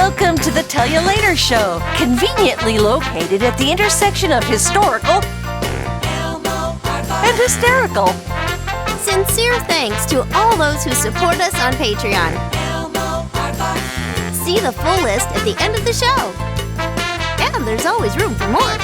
Welcome to the Tell You Later show, conveniently located at the intersection of historical and hysterical. Sincere thanks to all those who support us on Patreon. See the full list at the end of the show. And there's always room for more.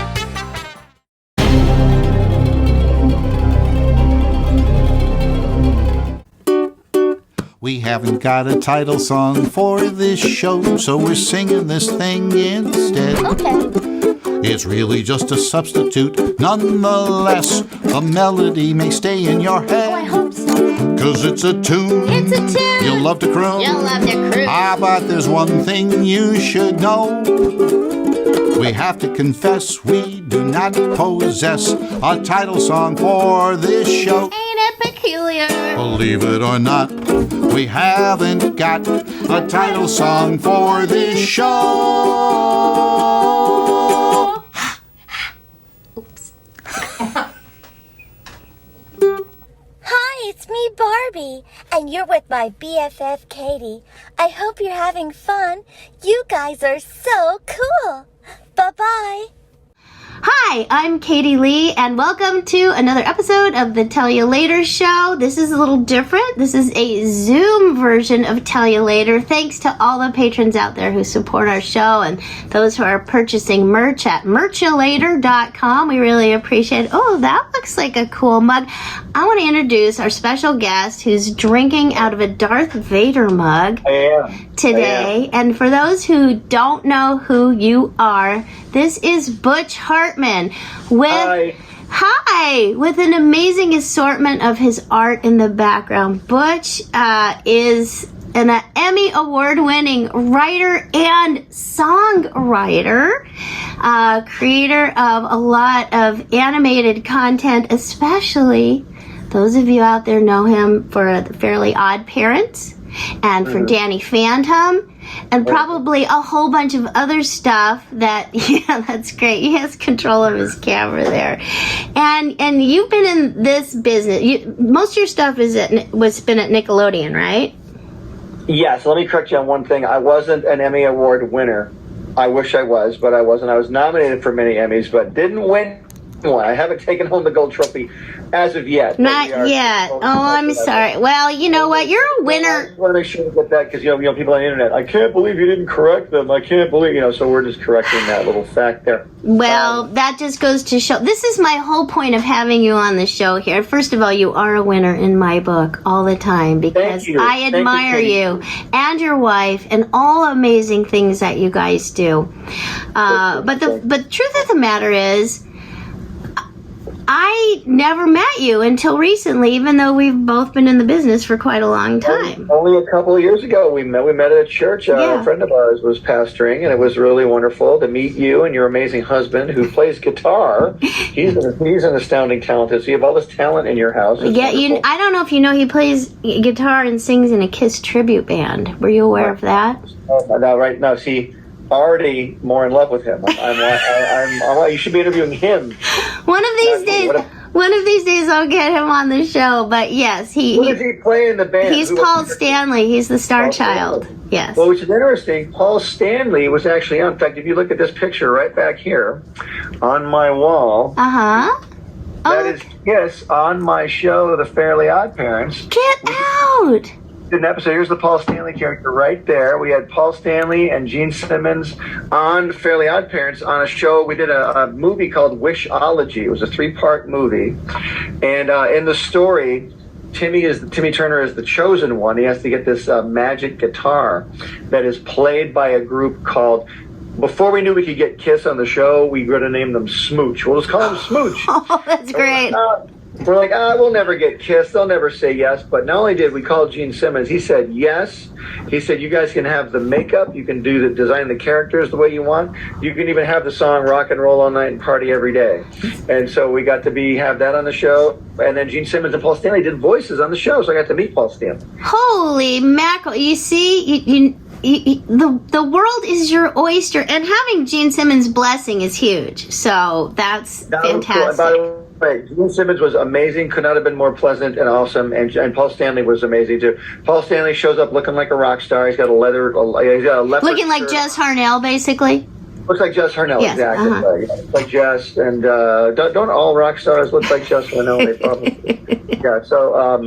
We haven't got a title song for this show, so we're singing this thing instead. Okay. It's really just a substitute. Nonetheless, the melody may stay in your head. Oh, I hope so. 'Cause it's a tune. It's a tune. You'll love to croon. You'll love to cruise. But there's one thing you should know. We have to confess we do not possess a title song for this show. Ain't it peculiar? Believe it or not, we haven't got a title song for this show. Oops. Hi, it's me, Barbie, and you're with my BFF, Katie. I hope you're having fun. You guys are so cool. Bye-bye. Hi, I'm Katie Leigh, and welcome to another episode of the Tell You Later show. This is a little different. This is a Zoom version of Tell You Later. Thanks to all the patrons out there who support our show and those who are purchasing merch at merchalater.com. We really appreciate it. Oh, that looks like a cool mug. I want to introduce our special guest who's drinking out of a Darth Vader mug today. And for those who don't know who you are, this is Butch Hartman with with an amazing assortment of his art in the background. Butch is an Emmy award-winning writer and songwriter, creator of a lot of animated content, especially those of you out there know him for The Fairly Odd Parents and for Danny Phantom. And probably a whole bunch of other stuff that, yeah, that's great. He has control of his camera there. And you've been in this business. Most of your stuff was been at Nickelodeon, right? Yes. Let me correct you on one thing. I wasn't an Emmy Award winner. I wish I was, but I wasn't. I was nominated for many Emmys, but didn't win one. I haven't taken home the gold trophy as of yet. Not yet. Oh, I'm sorry. Well, you know what? You're a winner. I just want to make sure we get that because, you know, people on the internet, I can't believe you didn't correct them. I can't believe, so we're just correcting that little fact there. Well, that just goes to show. This is my whole point of having you on the show here. First of all, you are a winner in my book all the time because I admire you and your wife and all amazing things that you guys do. But the truth of the matter is, I never met you until recently, even though we've both been in the business for quite a long time. Only a couple of years ago, we met at a church. A friend of ours was pastoring, and it was really wonderful to meet you and your amazing husband, who plays guitar. He's an astounding talent. So you have all this talent in your house. It's wonderful. I don't know if you know, he plays guitar and sings in a Kiss tribute band. Were you aware of that? No, right now, see. Already more in love with him. You should be interviewing him. One of these days I'll get him on the show. But yes, who does he play in the band? He's Paul Stanley. He's the star child. Yes. Well, which is interesting. Paul Stanley was actually on. In fact, if you look at this picture right back here on my wall. That is Kiss on my show, The Fairly Odd Parents. Get out! An episode. Here's the Paul Stanley character right there. We had Paul Stanley and Gene Simmons on Fairly Odd Parents on a show. We did a movie called Wishology. It was a 3-part movie, and in the story, Timmy Turner is the chosen one. He has to get this magic guitar that is played by a group called. Before we knew we could get Kiss on the show, we were going to name them Smooch. We'll just call them Smooch. Oh, that's great. We're like, we'll never get Kiss. They'll never say yes. But not only did we call Gene Simmons, he said yes. He said, you guys can have the makeup. You can design the characters the way you want. You can even have the song Rock and Roll All Night and Party Every Day. And so we got to have that on the show. And then Gene Simmons and Paul Stanley did voices on the show. So I got to meet Paul Stanley. Holy mackerel. You see, the world is your oyster. And having Gene Simmons' blessing is huge. So that's fantastic. Cool. Right. Gene Simmons was amazing. Could not have been more pleasant and awesome. And Paul Stanley was amazing too. Paul Stanley shows up looking like a rock star. He's got a leopard Looking like shirt. Jess Harnell, basically. Looks like Jess Harnell, Yes, exactly. Right. Like Jess, and don't all rock stars look like Jess Harnell? They probably, yeah. So,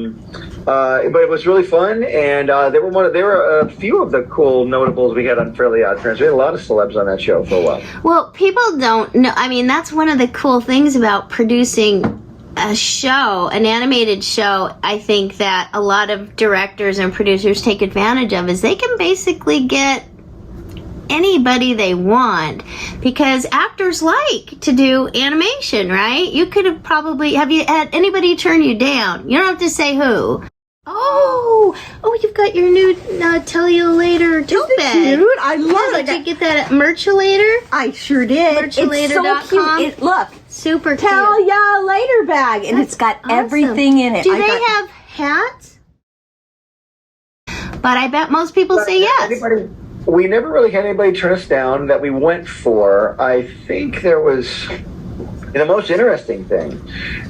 but it was really fun, and there were a few of the cool notables we had on Fairly Odd Parents. We had a lot of celebs on that show for a while. Well, people don't know. I mean, that's one of the cool things about producing a show, an animated show. I think that a lot of directors and producers take advantage of is they can basically get anybody they want, because actors like to do animation, right? You could have probably, have you had anybody turn you down? You don't have to say who. Oh, you've got your new Tell You Later tote bag. Cute. I love it. Did you get that at Merchulator? I sure did. It's so Merchulator.com. cute. Look, Super cute. Tell Ya Later bag, and it's got awesome. everything in it. Do they have hats? But I bet most people say yes. We never really had anybody turn us down that we went for. I think there was, the most interesting thing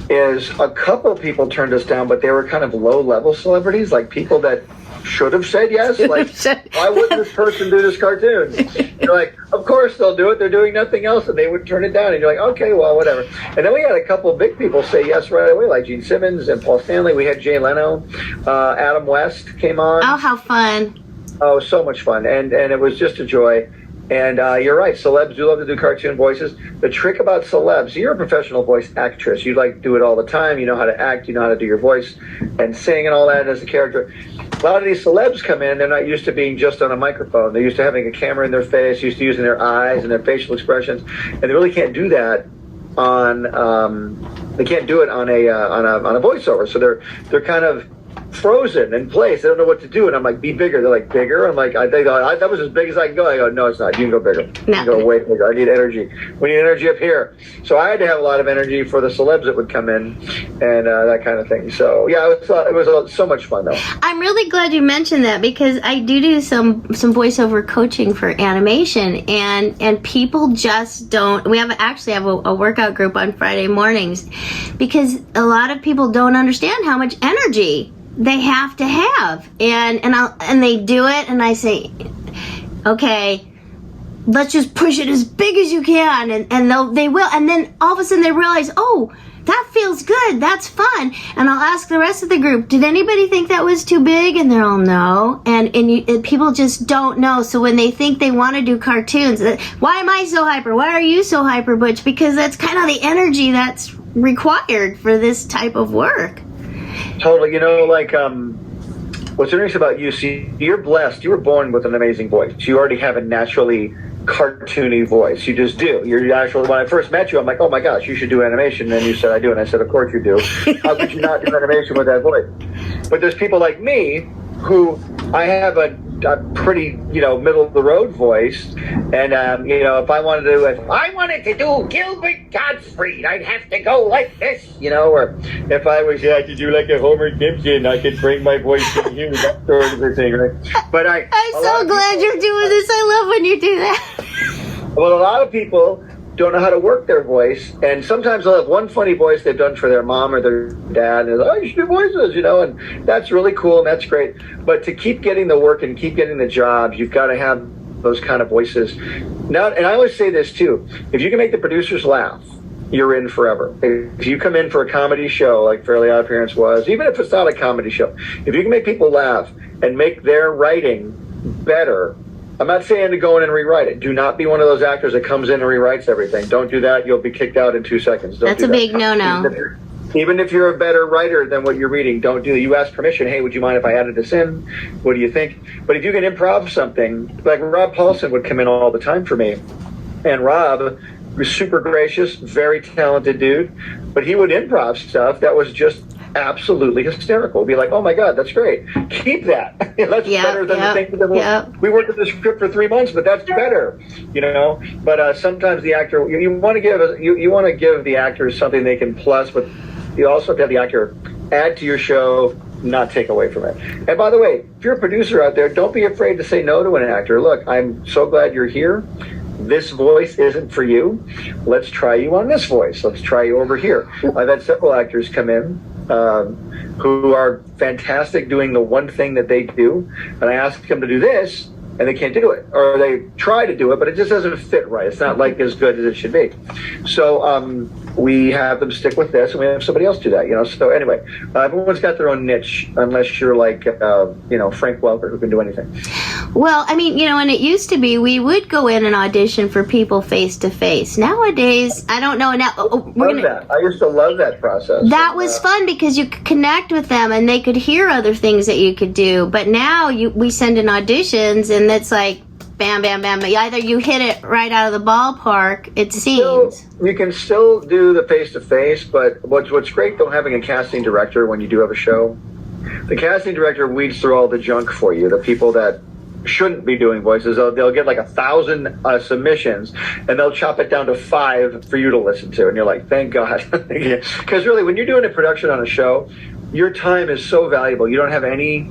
is a couple people turned us down, but they were kind of low-level celebrities, like people that should have said yes. Like, why wouldn't this person do this cartoon? You're like, of course they'll do it. They're doing nothing else, and they would turn it down. And you're like, okay, well, whatever. And then we had a couple big people say yes right away, like Gene Simmons and Paul Stanley. We had Jay Leno. Adam West came on. Oh, how fun. Oh, so much fun. And it was just a joy. And you're right, celebs do love to do cartoon voices. The trick about celebs, you're a professional voice actress. You like do it all the time. You know how to act. You know how to do your voice and sing and all that as a character. A lot of these celebs come in, they're not used to being just on a microphone. They're used to having a camera in their face, used to using their eyes and their facial expressions. And they really can't do that on, they can't do it on a voiceover. So they're kind of frozen in place. They don't know what to do, and I'm like, be bigger. They're like, bigger? I'm like, that was as big as I can go. I go, no, it's not. You can go bigger. You can go way bigger. I need energy. We need energy up here. So I had to have a lot of energy for the celebs that would come in and that kind of thing. So yeah, it was so much fun though. I'm really glad you mentioned that, because I do some voiceover coaching for animation, and people just don't. We actually have a workout group on Friday mornings, because a lot of people don't understand how much energy they have to have, and they do it, and I say, okay, let's just push it as big as you can, and they will, and then all of a sudden they realize, oh, that feels good, that's fun, and I'll ask the rest of the group, did anybody think that was too big? And they're all no, and people just don't know. So when they think they want to do cartoons, why am I so hyper? Why are you so hyper, Butch? Because that's kind of the energy that's required for this type of work. Totally. You know, like, what's interesting about you, see, you're blessed. You were born with an amazing voice. You already have a naturally cartoony voice. You just do. You're actually, when I first met you, I'm like, oh my gosh, you should do animation. And you said, I do. And I said, of course you do. How could you not do animation with that voice? But there's people like me who I have a pretty, middle of the road voice, and if I wanted to do Gilbert Gottfried, I'd have to go like this, or if I was to do like a Homer Simpson, I could bring my voice to you, that sort of thing, right? But I'm so glad you're doing this. I love when you do that. Well, a lot of people don't know how to work their voice, and sometimes they'll have one funny voice they've done for their mom or their dad, and they're like, oh, you should do voices, and that's really cool and that's great. But to keep getting the work and keep getting the jobs, you've got to have those kind of voices. Now, and I always say this too, if you can make the producers laugh, you're in forever. If you come in for a comedy show like Fairly Odd Parents was, even if it's not a comedy show, if you can make people laugh and make their writing better, I'm not saying to go in and rewrite it. Do not be one of those actors that comes in and rewrites everything. Don't do that. You'll be kicked out in 2 seconds. That's a big no-no. Even if you're a better writer than what you're reading, don't do that. You ask permission. Hey, would you mind if I added this in? What do you think? But if you can improv something, like Rob Paulson would come in all the time for me. And Rob was super gracious, very talented dude. But he would improv stuff that was just absolutely hysterical. Be like, oh my God, that's great. Keep that. That's better than the thing that we worked on the script for 3 months, but that's better. But sometimes the actor, you want to give the actors something they can plus, but you also have to have the actor add to your show, not take away from it. And by the way, if you're a producer out there, don't be afraid to say no to an actor. Look, I'm so glad you're here. this voice isn't for you. Let's try you on this voice. Let's try you over here. I've had several actors come in who are fantastic doing the one thing that they do, and I ask them to do this, and they can't do it, or they try to do it, but it just doesn't fit right. It's not like as good as it should be. So we have them stick with this, and we have somebody else do that. So anyway, everyone's got their own niche, unless you're like Frank Welker, who can do anything. Well, I mean, and it used to be we would go in and audition for people face to face. Nowadays, I don't know. Now I used to love that process. That was fun because you could connect with them and they could hear other things that you could do. But now we send in auditions and it's like bam, bam, bam. Either you hit it right out of the ballpark, it seems. You can still do the face to face, but what's great though, having a casting director when you do have a show, the casting director weeds through all the junk for you, the people that shouldn't be doing voices. They'll get like 1,000 submissions and they'll chop it down to 5 for you to listen to, and you're like, thank God. Because really, when you're doing a production on a show, your time is so valuable. You don't have any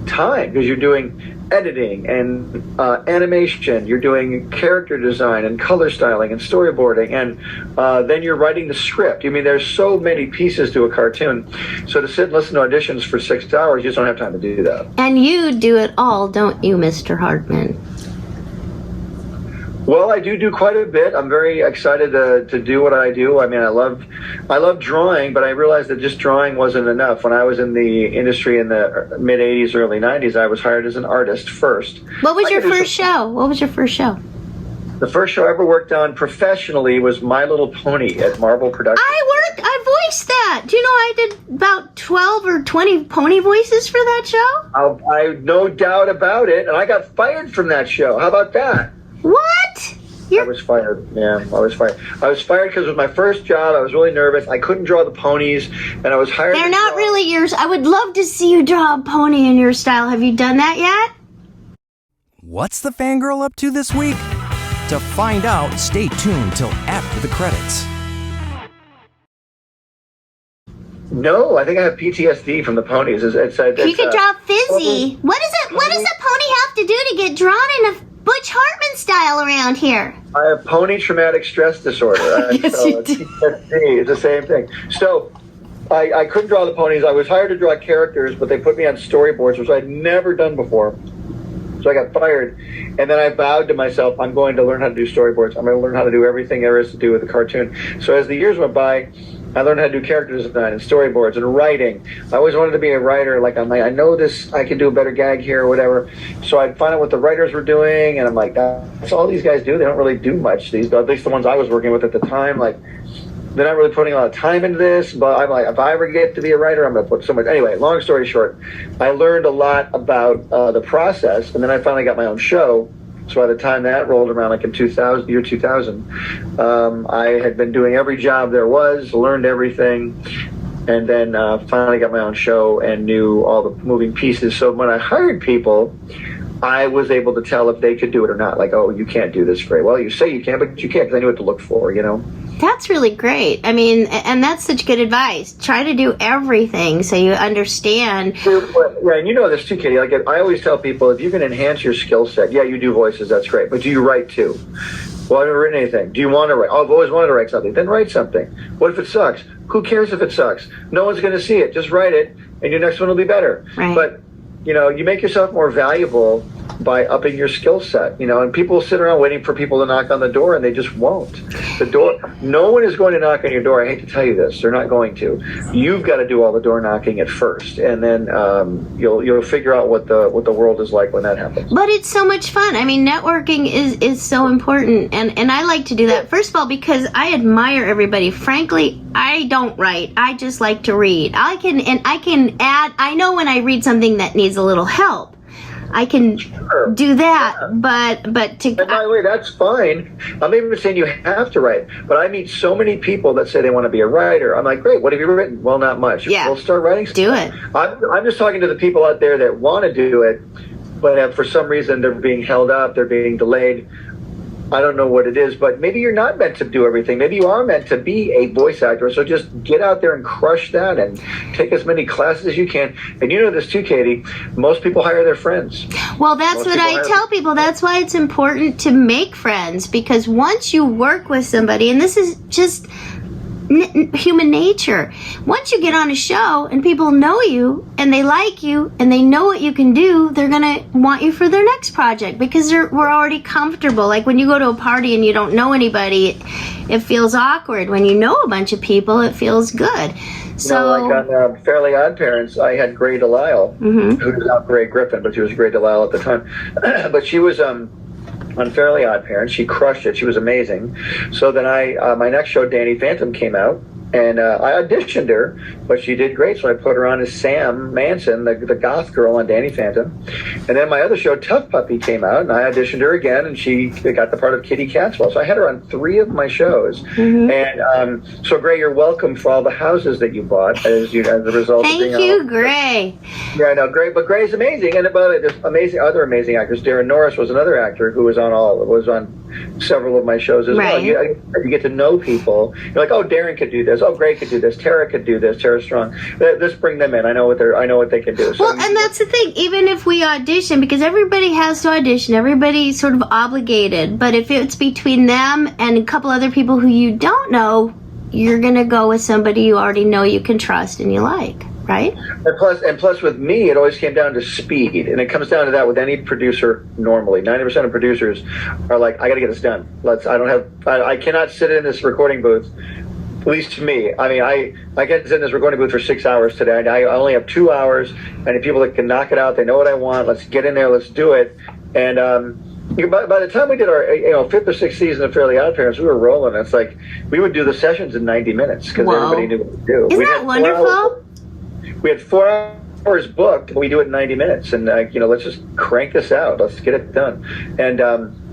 time because you're doing editing and animation, you're doing character design and color styling and storyboarding, and then you're writing the script. I mean, there's so many pieces to a cartoon. So to sit and listen to auditions for 6 hours, you just don't have time to do that. And you do it all, don't you, Mr. Hartman? Well, I do quite a bit. I'm very excited to do what I do. I mean, I love drawing, but I realized that just drawing wasn't enough. When I was in the industry in the mid 80s, early 90s, I was hired as an artist first. What was your first show? What was your first show? The first show I ever worked on professionally was My Little Pony at Marvel Productions. I voiced that. Do you know I did about 12 or 20 pony voices for that show? I no doubt about it, and I got fired from that show. How about that? What? I was fired. Yeah, I was fired. I was fired because it was my first job. I was really nervous. I couldn't draw the ponies, and I was hired. They're not really yours. I would love to see you draw a pony in your style. Have you done that yet? What's the fangirl up to this week? To find out, stay tuned till after the credits. No, I think I have PTSD from the ponies. You could draw Fizzy. What does a pony have to do to get drawn in a Butch Hartman style around here? I have pony traumatic stress disorder. Yes, you do. PTSD is the same thing. So I couldn't draw the ponies. I was hired to draw characters, but they put me on storyboards, which I'd never done before. So I got fired, and then I vowed to myself, I'm going to learn how to do storyboards. I'm going to learn how to do everything there is to do with a cartoon. So as the years went by, I learned how to do character design and storyboards and writing. I always wanted to be a writer. Like, I'm like, I know this, I can do a better gag here or whatever. So I'd find out what the writers were doing, and I'm like, that's all these guys do. They don't really do much. At least the ones I was working with at the time, like, they're not really putting a lot of time into this, but I'm like, if I ever get to be a writer, I'm going to put so much. Anyway, long story short, I learned a lot about the process, and then I finally got my own show. So by the time that rolled around, like in 2000, I had been doing every job there was, learned everything, and then finally got my own show and knew all the moving pieces. So when I hired people, I was able to tell if they could do it or not. Like, oh, you can't do this very well. You say you can, but you can't, because I knew what to look for, you know? That's really great. I mean, and that's such good advice. Try to do everything so you understand. Yeah, and you know this too, Katie. Like, I always tell people, if you can enhance your skill set, yeah, you do voices, that's great. But do you write too? Well, I've never written anything. Do you want to write? Oh, I've always wanted to write something. Then write something. What if it sucks? Who cares if it sucks? No one's going to see it. Just write it, and your next one will be better. Right. But, you know, you make yourself more valuable by upping your skill set, you know, and people sit around waiting for people to knock on the door, and they just won't. The door, no one is going to knock on your door. I hate to tell you this, they're not going to. You've got to do all the door knocking at first, and then you'll figure out what the world is like when that happens. But it's so much fun. I mean, networking is so important, and I like to do that. First of all, because I admire everybody. Frankly, I don't write. I just like to read. I can add. I know when I read something that needs a little help, I can do that, yeah. but and by the way, that's fine. I'm not even saying you have to write, but I meet so many people that say they want to be a writer. I'm like, great, what have you written? Well, not much. Yeah. We'll start writing stuff. Do it. I'm just talking to the people out there that want to do it, but for some reason they're being held up, they're being delayed. I don't know what it is, but maybe you're not meant to do everything. Maybe you are meant to be a voice actor. So just get out there and crush that and take as many classes as you can. And you know this too, Katie. Most people hire their friends. Well, that's what I tell people. That's why it's important to make friends, because once you work with somebody, and this is just human nature, once you get on a show and people know you and they like you and they know what you can do, they're gonna want you for their next project because we're already comfortable. Like when you go to a party and you don't know anybody, it feels awkward. When you know a bunch of people, it feels good. So, like on Fairly Odd Parents, I had Gray Delisle, who was not Gray Griffin, but she was Gray Delisle at the time. But she was on Fairly Odd Parents. She crushed it. She was amazing. So then my next show, Danny Phantom, came out, and I auditioned her, but she did great. So I put her on as Sam Manson, the goth girl on Danny Phantom. And then my other show, Tough Puppy, came out, and I auditioned her again, and she got the part of Kitty Catswell. So I had her on 3 of my shows. And so, Gray, you're welcome for all the houses that you bought as a result. Thank of being you, on. Gray. Yeah, I know, Gray. But Gray's amazing, and there's other amazing actors. Darren Norris was another actor who was on several of my shows as well. You get to know people. You're like, oh, Darren could do this. Oh, Gray could do this. Tara could do this. Tara Strong. Let's bring them in. I know what they can do. So, well, and that's the thing. Even if we audition, because everybody has to audition, everybody's sort of obligated. But if it's between them and a couple other people who you don't know, you're gonna go with somebody you already know, you can trust, and you like. Right? And plus with me, it always came down to speed. And it comes down to that with any producer normally. 90% of producers are like, I got to get this done. I cannot sit in this recording booth, at least to me. I mean, I get to sit in this recording booth for 6 hours today. I only have 2 hours. And the people that can knock it out, they know what I want. Let's get in there. Let's do it. And by the time we did our 5th or 6th season of Fairly Odd Parents, we were rolling. It's like we would do the sessions in 90 minutes because everybody knew what to do. Isn't that wonderful? We had 4 hours booked, but we do it in 90 minutes. And, let's just crank this out. Let's get it done. And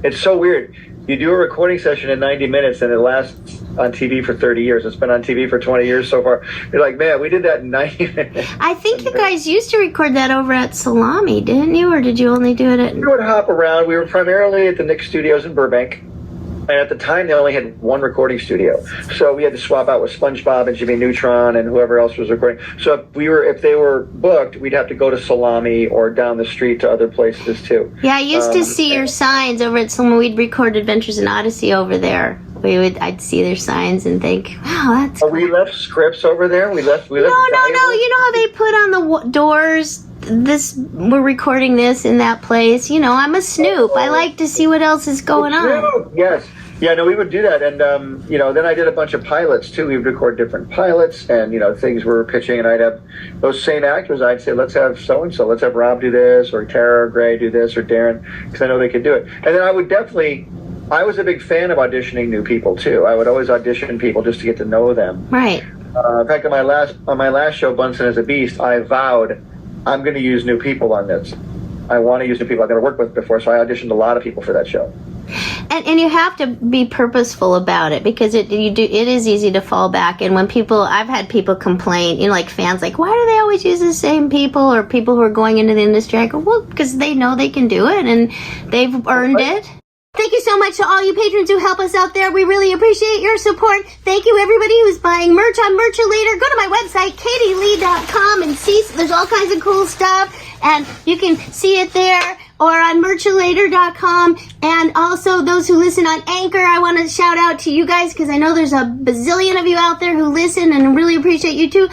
it's so weird. You do a recording session in 90 minutes, and it lasts on TV for 30 years. It's been on TV for 20 years so far. You're like, man, we did that in 90 minutes. I think you guys used to record that over at Salami, didn't you? Or did you only do it at... We would hop around. We were primarily at the Nick Studios in Burbank. And at the time, they only had 1 recording studio. So we had to swap out with SpongeBob and Jimmy Neutron and whoever else was recording. So if they were booked, we'd have to go to Salami or down the street to other places, too. Yeah, I used to see your signs over at Salami. We'd record Adventures in Odyssey over there. I'd see their signs and think, wow, that's cool. We left scripts over there? We left No. You know how they put on the doors, we're recording this in that place? I'm a snoop. I like to see what else is going on. Yes. Yeah, no, we would do that. And, then I did a bunch of pilots, too. We would record different pilots and, things we were pitching. And I'd have those same actors. I'd say, let's have so-and-so. Let's have Rob do this, or Tara or Gray do this, or Darren, because I know they could do it. And then I was a big fan of auditioning new people, too. I would always audition people just to get to know them. Right. In fact, on my last show, Bunsen as a Beast, I vowed I'm going to use new people on this. I want to use new people I've never worked with before, so I auditioned a lot of people for that show. And you have to be purposeful about it, because it is easy to fall back. And when I've had people complain, like fans, like, why do they always use the same people, or people who are going into the industry? I go, well, because they know they can do it and they've earned it. Thank you so much to all you patrons who help us out there. We really appreciate your support. Thank you, everybody who's buying merch on Merchulator. Go to my website, katielee.com, and see there's all kinds of cool stuff. And you can see it there or on Merchulator.com. And also those who listen on Anchor, I want to shout out to you guys, because I know there's a bazillion of you out there who listen, and really appreciate you too.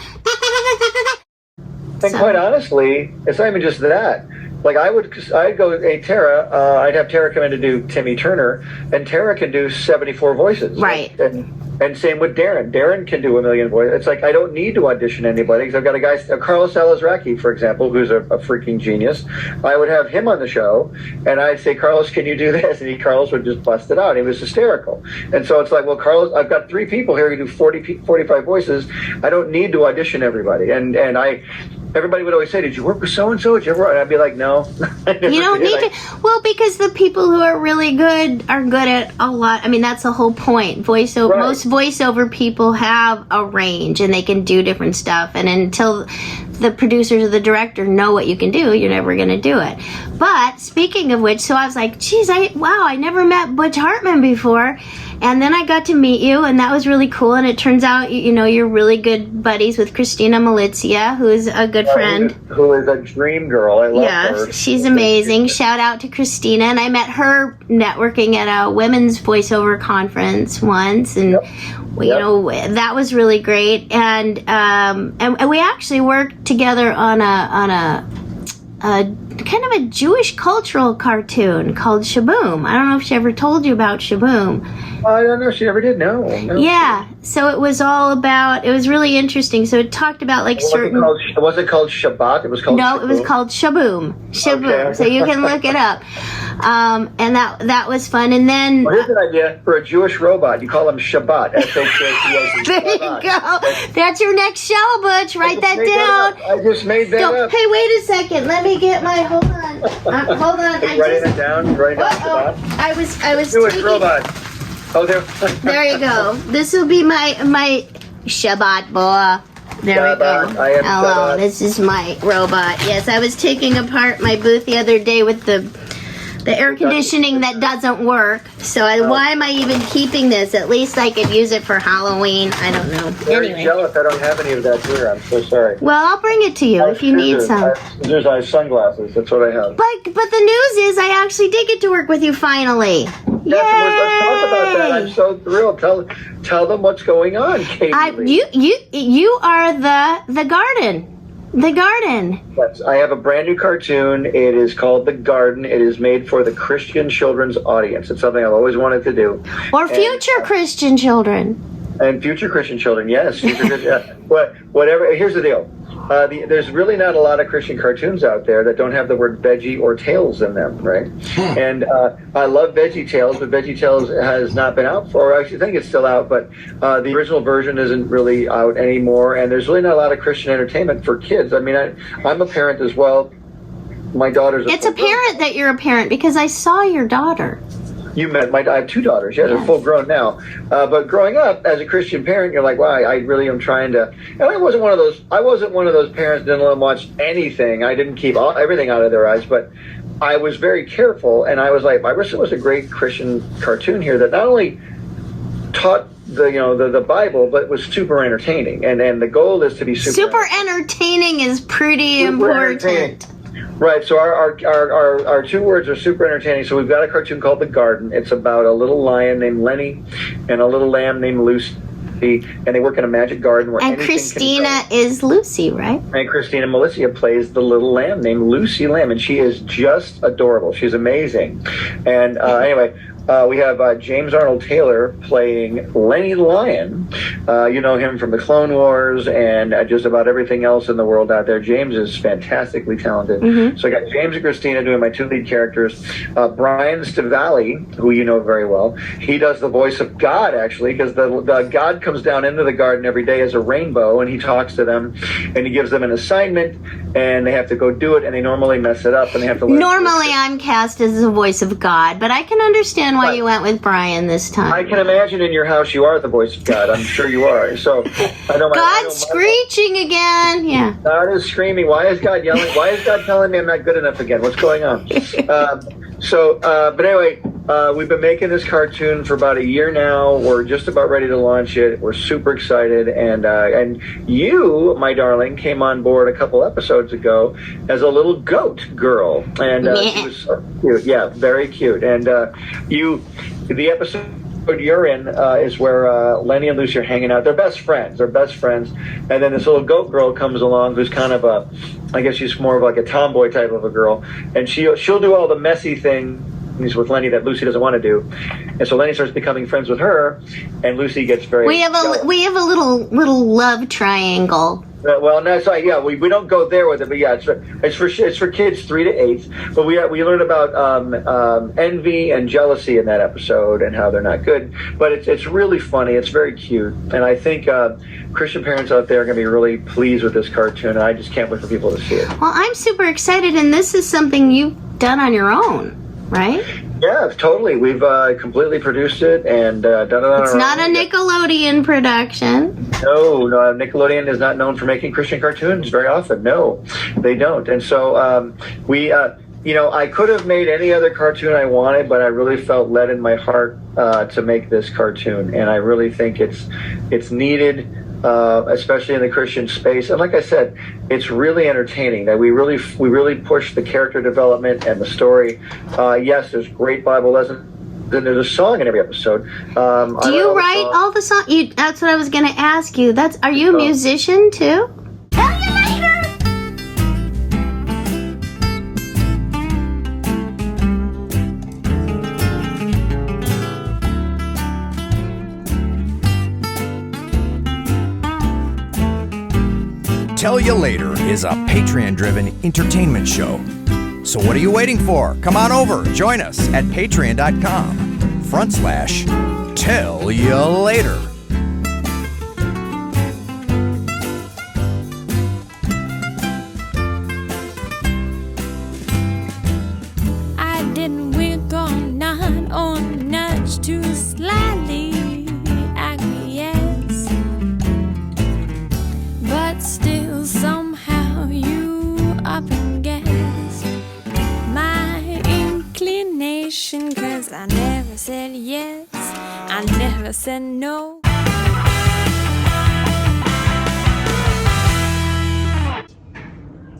And quite honestly, it's not even just that. Like I'd go, hey, Tara, I'd have Tara come in to do Timmy Turner, and Tara can do 74 voices. Right. And same with Darren. Darren can do 1 million voices. It's like I don't need to audition anybody, because I've got a guy, Carlos Alazraki, for example, who's a freaking genius. I would have him on the show, and I'd say, Carlos, can you do this? And Carlos would just bust it out. He was hysterical. And so it's like, well, Carlos, I've got 3 people here who do 45 voices. I don't need to audition everybody. And everybody would always say, did you work with so-and-so? Did you ever? And I'd be like, no. You don't need to. Well, because the people who are really good are good at a lot. I mean, that's the whole point. Voiceover. Right. Most voiceover people have a range, and they can do different stuff. And until the producers or the director know what you can do, you're never going to do it. But speaking of which, so I was like, geez, I never met Butch Hartman before. And then I got to meet you, and that was really cool. And it turns out, you're really good buddies with Christina Malizia, who is a good friend. Who is a dream girl. I love her. Yes, she's amazing. Shout out to Christina. And I met her networking at a women's voiceover conference once, and that was really great. And we actually worked together on a kind of a Jewish cultural cartoon called Shaboom. I don't know if she ever told you about Shaboom. I don't know. She never did. No. Yeah. So it was all about. It was really interesting. So it talked about certain. Was it called Shabbat? It was called. No, Shaboom? It was called Shaboom. Shaboom. Okay. So you can look it up. And that was fun. And then. Well, here's an idea for a Jewish robot. You call him Shabbat. S-H-A-B-B. There you go. That's your next show, Butch. Write that down. I just made that up. Hey, wait a second. Let me get my. Hold on. Hold on. Writing it down. Writing down Shabbat. I was Jewish taking, robot. Oh, there. There you go. This will be my Shabbat boy. There we go. Hello, this is my robot. Yes, I was taking apart my booth the other day with the air conditioning that doesn't work. So why am I even keeping this? At least I could use it for Halloween. I don't know. Very jealous. I don't have any of that here. I'm so sorry. Well, I'll bring it to you if you need some. There's sunglasses. That's what I have. But the news is I actually did get to work with you finally. Yes, let's talk about that. I'm so thrilled. Tell them what's going on, Katie. You are the Garden. The Garden. Yes, I have a brand new cartoon. It is called The Garden. It is made for the Christian children's audience. It's something I've always wanted to do. Or future Christian children. And future Christian children, yes. Whatever. Here's the deal. There's really not a lot of Christian cartoons out there that don't have the word veggie or tails in them, right? And I love Veggie Tales, but Veggie Tales has not been out for, I actually think it's still out, but the original version isn't really out anymore, and there's really not a lot of Christian entertainment for kids. I mean, I'm a parent as well. My daughter's It's apparent that you're a parent because I saw your daughter. You met I have two daughters. Yeah, they're full grown now. But growing up as a Christian parent, you're like, wow, I really am trying to. And I wasn't one of those parents that didn't let them watch anything. I didn't keep everything out of their eyes, but I was very careful. And I was like, I wish there was a great Christian cartoon here that not only taught the Bible, but was super entertaining. And the goal is to be super entertaining is pretty important. Right, so our two words are super entertaining. So we've got a cartoon called The Garden. It's about a little lion named Lenny and a little lamb named Lucy, and they work in a magic garden where anything Christina can grow. is Lucy, right? And Christina Malizia plays the little lamb named Lucy Lamb, and she is just adorable. She's amazing. And anyway, we have James Arnold Taylor playing Lenny the Lion. You know him from the Clone Wars and just about everything else in the world out there. James is fantastically talented. Mm-hmm. So I got James and Christina doing my two lead characters. Brian Stivalli, who you know very well, he does the voice of God, actually, because the God comes down into the garden every day as a rainbow, and he talks to them, and he gives them an assignment, and they have to go do it, and they normally mess it up, and they have to learn. Normally I'm cast as the voice of God, but I can understand why you went with Brian this time. I can imagine in your house you are the voice of God. I'm sure you are. So I know God's screeching again. Yeah. God is screaming. Why is God yelling? Why is God telling me I'm not good enough again? What's going on? But anyway, we've been making this cartoon for about a year now. We're just about ready to launch it. We're super excited, and you, my darling, came on board a couple episodes ago as a little goat girl, and she was so cute. Yeah, very cute. And the episode you're in is where Lenny and Lucy are hanging out. They're best friends. And then this little goat girl comes along who's kind of I guess she's more of like a tomboy type of a girl. And she'll do all the messy things with Lenny that Lucy doesn't want to do. And so Lenny starts becoming friends with her, and Lucy gets very jealous. We have a little love triangle. Well, no, so yeah, we don't go there with it, but yeah, it's for kids 3 to 8. But we learn about envy and jealousy in that episode and how they're not good. But it's really funny. It's very cute, and I think Christian parents out there are going to be really pleased with this cartoon. And I just can't wait for people to see it. Well, I'm super excited, and this is something you've done on your own, right? Yeah, totally. We've completely produced it and done it on It's our not own. a Nickelodeon production. No, Nickelodeon is not known for making Christian cartoons very often. No, they don't. And so we, I could have made any other cartoon I wanted, but I really felt led in my heart to make this cartoon, and I really think it's needed, especially in the Christian space. And like I said, it's really entertaining. That we really push the character development and the story. Yes, there's great Bible lessons. Then there's a song in every episode. Do you write all the songs? That's what I was going to ask you. Are you a musician too? Tell you later! Tell You Later is a Patreon-driven entertainment show. So what are you waiting for? Come on over. Join us at patreon.com/Tell You Later. I didn't wink or nod or nudge too slightly, acquiesce. But still somehow you up and guessed my inclination, 'cause I never said yes, I never said no.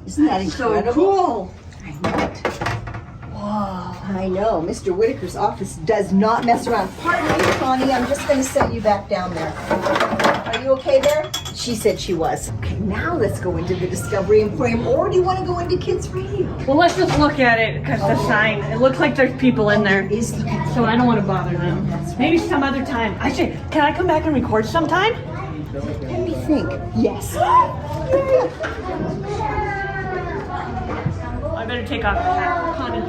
Isn't that incredible? So cool. I know it. Wow. I know. Mr. Whitaker's office does not mess around. Pardon me, Connie. I'm just going to send you back down there. Are you okay there? She said she was. Okay, now let's go into the Discovery Emporium. Or do you want to go into Kids Radio? Well, let's just look at it because the sign. It looks like there's people in there, so I don't want to bother them. Maybe some other time. Actually, can I come back and record sometime? Let me think. Yes. I better take off the hat, Connie.